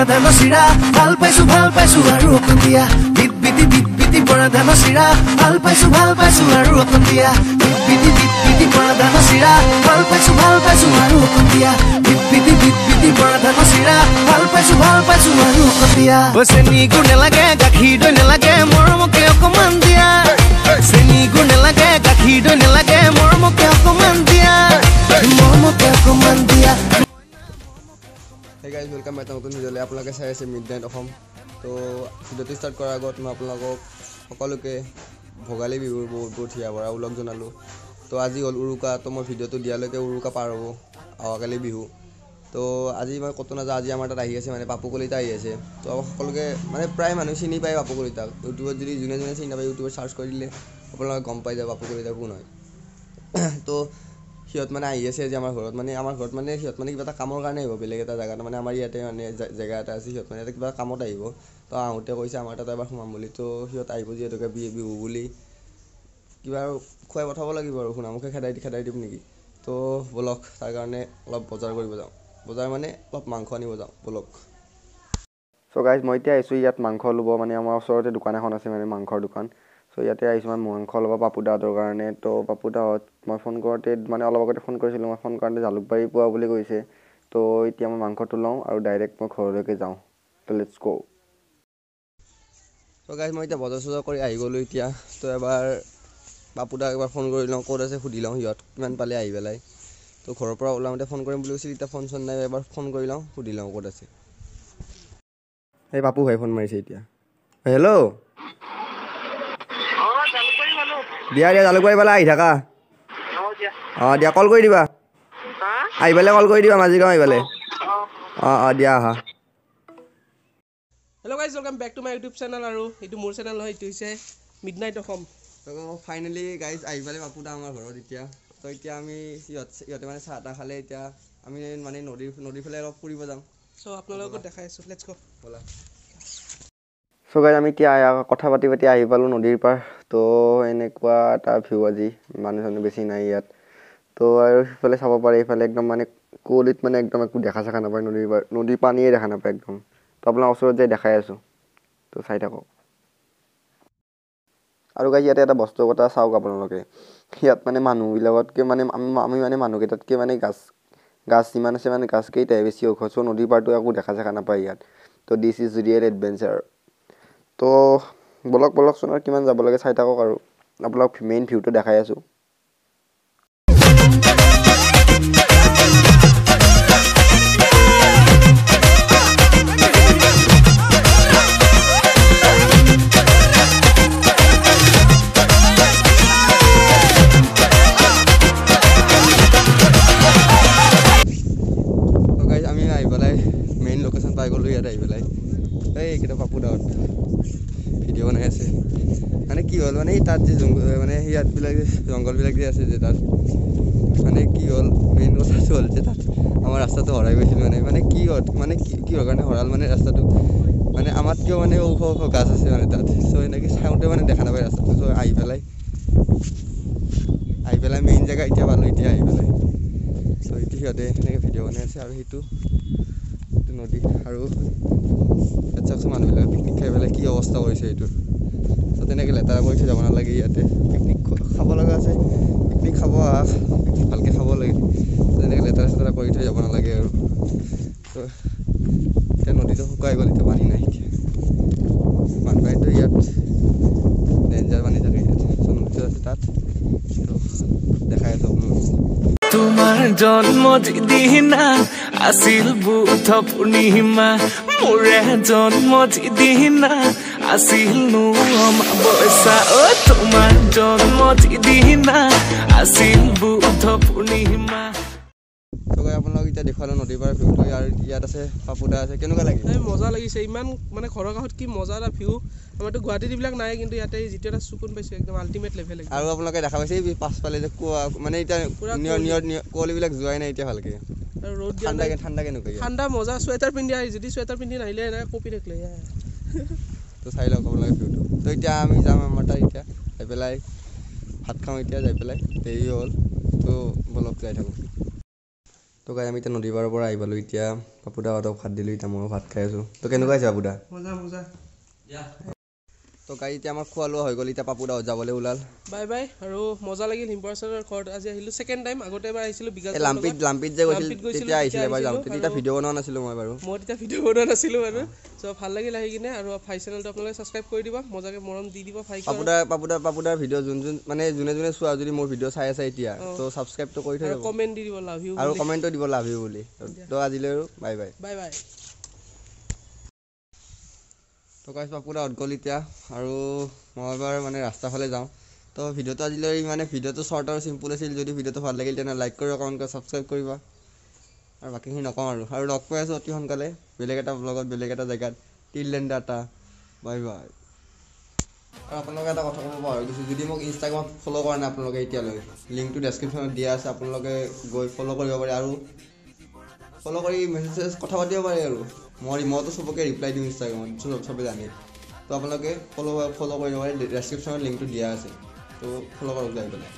ধান চিৰা ভাল পাইছো আৰু অকণ দিয়া বিট বিটি পৰা ধান চিৰা ভাল পাইছো আৰু অকণ দিয়া বিট বিটি পৰা ধান চিৰা ভাল পাইছো আৰু অকণ দিয়া বিট বিটি পৰা ধান চিৰা ভাল পাইছো আৰু অকণ দিয়া চেনি গুৰ নেলাগে গাখীৰ দৈ নেলাগে মৰমকে অকমান দিয়া চেনি গুৰ নেলাগে গাখীৰ দৈ নেলাগে মৰমকে অকমান দিয়া Hey guys, welcome back to my channel. আপোনালোকে চাই আছে মিডনাইট অসম তো ভিডিঅ'টো ষ্টাৰ্ট কৰাৰ আগত মই আপোনালোকক সকলোকে ভোগালী বিহুৰ বহুত হিয়া ভৰা উলগ জনালোঁ তো আজি হ'ল উৰুকা তো মই ভিডিঅ'টো দিয়ালৈকে উৰুকা পাৰ হ'ব অহাকালি বিহু তো আজি মই ক'তো নাযাওঁ আজি আমাৰ তাত আহি আছে মানে পাপু কলিতা আহি আছে তো সকলোকে মানে প্ৰায় মানুহ চিনি পায় পাপু কলিতাক ইউটিউবত যদি যোনে চিনি নাপায় ইউটিউবত চাৰ্চ কৰি দিলে আপোনালোকে গম পাই যায় পাপু কলিতা কোন হয় তো সিহঁত মানে আহি আছে আজি আমাৰ ঘৰত মানে সিহঁত মানে কিবা এটা কামৰ কাৰণে আহিব বেলেগ এটা জেগাত মানে আমাৰ ইয়াতে মানে জেগা এটা আছে সিহঁত মানে কিবা কামত আহিব তো আহোঁতে কৈছে আমাৰ তাত এবাৰ সোমাম বুলি তো সিহঁত আহিব যিহেতুকে বিহু বুলি কিবা আৰু খুৱাই পঠাব লাগিব আৰু শুনামুখে খেদাই দিম নেকি তো ব'লক তাৰ কাৰণে অলপ বজাৰ কৰিব যাওঁ বজাৰ মানে অলপ মাংস আনিব যাওঁ ব'লক চ' গাইজ মই এতিয়া আহিছোঁ ইয়াত মাংস ল'ব মানে আমাৰ ওচৰতে দোকান এখন আছে মানে মাংসৰ দোকান চ' ইয়াতে আহিছোঁ মই মাংস ল'ব পাপুদাহঁতৰ কাৰণে তো পাপুদাহঁত মই ফোন কৰোঁতে মানে অলপ আগতে ফোন কৰিছিলোঁ মই ফোন কৰোঁতে জালুকবাৰী পোৱা বুলি কৈছে তো এতিয়া মই মাংসটো লওঁ আৰু ডাইৰেক্ট মই ঘৰলৈকে যাওঁ তো লেটছ গ' ত' গাইজ মই এতিয়া বজাৰ চজাৰ কৰি আহি গ'লোঁ এতিয়া তো এবাৰ পাপুদাক এবাৰ ফোন কৰি লওঁ ক'ত আছে সুধি লওঁ সিহঁত কিমান পালে আহি পেলাই তো ঘৰৰ পৰা ওলাওঁতে ফোন কৰিম বুলি কৈছিল এতিয়া ফোন চোন নাই এবাৰ ফোন কৰি লওঁ সুধি লওঁ ক'ত আছে এই পাপু ভাই ফোন মাৰিছে এতিয়া হেল্ল' দিয়া জালুকবাৰী ফালে আহি থাকা অঁ দিয়া কল কৰি দিবা আহি পেলাই কল কৰি দিবা মাজিগাঁও আহি পেলাই অঁ দিয়া আহা hello' guys welcome back to my YouTube channel আৰু এইটো মোৰ চেনেল নহয় এইটো হৈছে মিডনাইট অসম ফাইনেলি গাইজ আহি পেলাই পাপুদা আমাৰ ঘৰত এতিয়া তো এতিয়া আমি সিহঁতে মানে চাহ তাহ খালে এতিয়া আমি মানে নদীৰ ফালে অলপ ফুৰিব যাম চ' আপোনালোকক দেখাই আছোঁ লেটছ গ' ব'লা চ' গাইজ আমি এতিয়া কথা পাতি আহি পালোঁ নদীৰ পাৰ তো এনেকুৱা এটা ভিউ আজি মানুহ চানুহ বেছি নাই ইয়াত তো আৰু সিফালে চাব পাৰে এইফালে একদম মানে কুঁৱলীত মানে একদম একো দেখা নাপায় নদীৰ পানীয়ে দেখা নাপায় একদম তো আপোনাৰ ওচৰত যাই দেখাই আছোঁ তো চাই থাকক আৰু গাইজ ইয়াতে এটা বস্তু কথা চাওক আপোনালোকে ইয়াত মানে মানুহবিলাকতকৈ মানে আমি মানে মানুহকেইটাতকৈ মানে গাছ যিমান আছে মানে গাছকেইটাই বেছি ওখ চ' নদীৰ পাৰটো একো দেখা নাপায় ইয়াত তো দিছ ইজ ৰিয়েল এডভেঞ্চাৰ তো বলকচোন আৰু কিমান যাব লাগে চাই থাকক আৰু আপোনাক মেইন ভিউটো দেখাই আছোঁ পাই গ'লোঁ ইয়াত আহি পেলাই এইকেইটা পাপুদাহঁত ভিডিঅ' বনাই আছে মানে কি হ'ল মানে তাত যে মানে ইয়াতবিলাক জংঘলবিলাক যে আছে যে তাত মানে কি হ'ল মেইন কথাটো হ'ল যে তাত আমাৰ ৰাস্তাটো হৰাই গৈছিল মানে কিহৰ কাৰণে হৰাল মানে ৰাস্তাটো মানে আমাতকৈও মানে ওখ গাছ আছে মানে তাত চ' এনেকৈ চাওঁতে মানে দেখা নাপায় ৰাস্তাটো চ' আহি পেলাই মেইন জেগা এতিয়া পালোঁ এতিয়া আহি পেলাই চ' এতিয়া সিহঁতে এনেকৈ ভিডিঅ' বনাই আছে আৰু সেইটো নদী আৰু ইয়াত চাওকচোন মানুহবিলাকে পিকনিক খাই পেলাই কি অৱস্থা কৰিছে এইটো তো তেনেকৈ লেতেৰা কৰি থৈ যাব নালাগে ইয়াতে পিকনিক খাব লগা আছে পিকনিক খাব ভালকৈ খাব লাগে তেনেকৈ লেতেৰা কৰি থৈ যাব নালাগে আৰু তো এতিয়া নদীটো শুকাই গ'ল এতিয়া পানী নাই এতিয়া বানপানীটো ইয়াত ডেঞ্জাৰ পানী থাকে ইয়াত চ' নদীটো আছে তাত তো দেখাই আছোঁ আপোনালোকক তোমাৰ জন্মদিনা আছিল বুধ পূৰ্ণিমা মোৰে জন্মদিনা আছিল অমাৱস্যা তোমাৰ জন্মদিনা আছিল বুধ পূৰ্ণিমা আপোনালোক এতিয়া দেখুৱালোঁ নদীৰ পাৰ ভিউটো আৰু ইয়াত আছে পাপুদা আছে কেনেকুৱা লাগিছে মজা লাগিছে ইমান মানে ঘৰৰ কাষত কি মজা এটা ভিউ আমাৰতো গুৱাহাটীত এইবিলাক নাই কিন্তু ইয়াতে যিটো এটা চকুন পাইছোঁ একদম আল্টিমেট লেভেল আৰু আপোনালোকে দেখা পাইছে পাছফালে যে কুঁৱা মানে এতিয়া কুঁৱলীবিলাক যোৱাই নাই এতিয়া ভালকৈ আৰু ৰ'দ ঠাণ্ডা কেনেকুৱা ঠাণ্ডা মজা চুৱেটাৰ পিন্ধি আহি যদি চুৱেটাৰ পিন্ধি নাহিলে এনেকৈ কঁপি থাকিলে তো চাই লওক আপোনালোকে ভিউটো তো এতিয়া আমি যাম আমাৰ তাত এতিয়া যাই পেলাই ভাত খাওঁ এতিয়া যাই পেলাই দেৰি হ'ল তো বলক যাই থাকোঁ তো গাই আমি এতিয়া নদী পাৰৰ পৰা আহি পালোঁ এতিয়া পাপুদাহঁতক ভাত দিলোঁ এতিয়া ময়ো ভাত খাই আছোঁ তো কেনেকুৱা হৈছে পাপুদা মজা মজা তো গাই এতিয়া আমাৰ খোৱা লোৱা হৈ গ'ল এতিয়া পাপুদাহঁত যাবলৈ ওলাল বাই বাই আৰু মজা লাগিল হিমপৰাচাৰৰ ঘৰত আজি আহিলোঁ ছেকেণ্ড টাইম আগতে এবাৰ আহিছিলোঁ বিকাশ এই লাম্পিত যে গৈছিল তেতিয়া আহিছিলে এবাৰ যাওঁতে তেতিয়া ভিডিঅ' বনোৱা নাছিলোঁ মই বাৰু মই তেতিয়া ভিডিঅ' বনোৱা নাছিলোঁ বাৰু চ' ভাল লাগিল আহি কিনে আৰু ভাই চেনেলটো আপোনালোকে ছাবস্ক্ৰাইব কৰি দিব মজাকৈ মৰম দি দিব ভাই পাপুদাৰ ভিডিঅ' মানে যোনে চোৱা যদি মোৰ ভিডিঅ' চাই আছে এতিয়া তো ছাবস্ক্ৰাইবটো কৰি থৈ আৰু কমেণ্ট দি দিব লাভ ইউ আৰু কমেণ্টটো দিব লাভ ইউ বুলি তো আজিলৈ আৰু বাই বাই বাই বাই তো গাইছ পাপুদাহঁত গ'ল এতিয়া আৰু মই এবাৰ মানে ৰাস্তাৰ ফালে যাওঁ তো ভিডিঅ'টো আজিলৈ মানে ভিডিঅ'টো শ্বৰ্ট আৰু চিম্পুল আছিল যদি ভিডিঅ'টো ভাল লাগিল তেনেহ'লে লাইক কৰিব কমেণ্ট কৰি ছাবস্ক্ৰাইব কৰিবা আৰু বাকীখিনি নকওঁ আৰু লগ পাই আছোঁ অতি সোনকালে বেলেগ এটা ব্লগত বেলেগ এটা জেগাত till then data bye bye আৰু আপোনালোকে এটা কথা ক'ব পাহৰি গৈছোঁ যদি মোক ইনষ্টাগ্ৰামত ফ'ল' কৰা নাই আপোনালোকে এতিয়ালৈ লিংকটো ডেছক্ৰিপশ্যনত দিয়া আছে আপোনালোকে গৈ ফ'ল' কৰিব পাৰে আৰু ফ'ল' কৰি মেছেজ কথা পাতিব পাৰে আৰু মইতো চবকে ৰিপ্লাই দিওঁ ইনষ্টাগ্ৰামত চবে জানে তো আপোনালোকে ফ'ল' কৰিব পাৰে ডেছক্ৰিপশ্যনত লিংকটো দিয়া আছে তো ফ'ল' কৰক যাই পেলাই